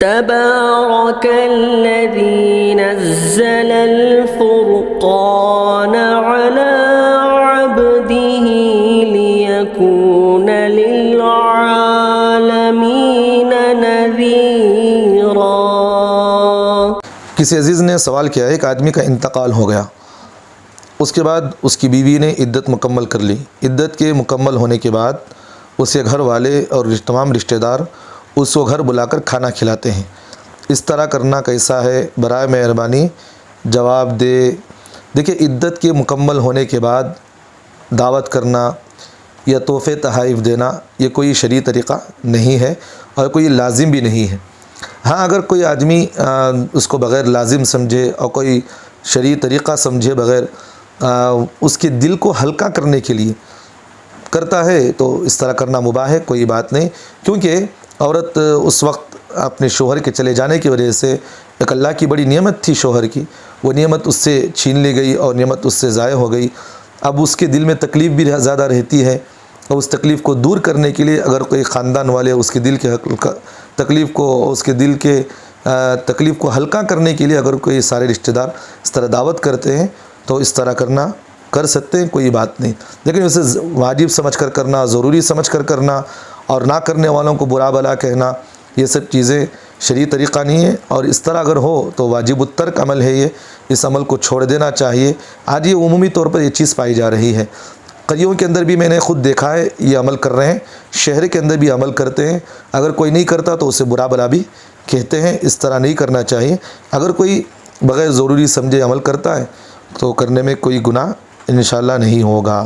تبارك الذي نزل الفرقان على عبده ليكون للعالمين نذيرا۔ کسی عزیز نے سوال کیا ہے، ایک آدمی کا انتقال ہو گیا، اس کے بعد اس کی بیوی نے عدت مکمل کر لی، عدت کے مکمل ہونے کے بعد اس کے گھر والے اور تمام رشتہ دار اس کو گھر بلا کر کھانا کھلاتے ہیں، اس طرح کرنا کیسا ہے؟ برائے مہربانی جواب دے۔ دیکھیں، عدت کے مکمل ہونے کے بعد دعوت کرنا یا تحفے تحائف دینا یہ کوئی شرعی طریقہ نہیں ہے اور کوئی لازم بھی نہیں ہے۔ ہاں، اگر کوئی آدمی اس کو بغیر لازم سمجھے اور کوئی شرعی طریقہ سمجھے بغیر اس کے دل کو ہلکا کرنے کے لیے کرتا ہے تو اس طرح کرنا مباح ہے، کوئی بات نہیں، کیونکہ عورت اس وقت اپنے شوہر کے چلے جانے کی وجہ سے ایک اللہ کی بڑی نعمت تھی شوہر کی، وہ نعمت اس سے چھین لی گئی اور نعمت اس سے ضائع ہو گئی۔ اب اس کے دل میں تکلیف بھی زیادہ رہتی ہے، اور اس تکلیف کو دور کرنے کے لیے اگر کوئی خاندان والے اس کے دل کے تکلیف کو ہلکا کرنے کے لیے اگر کوئی سارے رشتہ دار اس طرح دعوت کرتے ہیں تو اس طرح کر سکتے ہیں، کوئی بات نہیں، لیکن اسے واجب سمجھ کر کرنا، ضروری سمجھ کر کرنا اور نہ کرنے والوں کو برا بلا کہنا، یہ سب چیزیں شرعی طریقہ نہیں ہے، اور اس طرح اگر ہو تو واجب الترک عمل ہے، اس عمل کو چھوڑ دینا چاہیے۔ آج یہ عمومی طور پر یہ چیز پائی جا رہی ہے، قریوں کے اندر بھی میں نے خود دیکھا ہے یہ عمل کر رہے ہیں، شہر کے اندر بھی عمل کرتے ہیں، اگر کوئی نہیں کرتا تو اسے برا بلا بھی کہتے ہیں، اس طرح نہیں کرنا چاہیے۔ اگر کوئی بغیر ضروری سمجھے عمل کرتا ہے تو کرنے میں کوئی گناہ انشاءاللہ نہیں ہوگا۔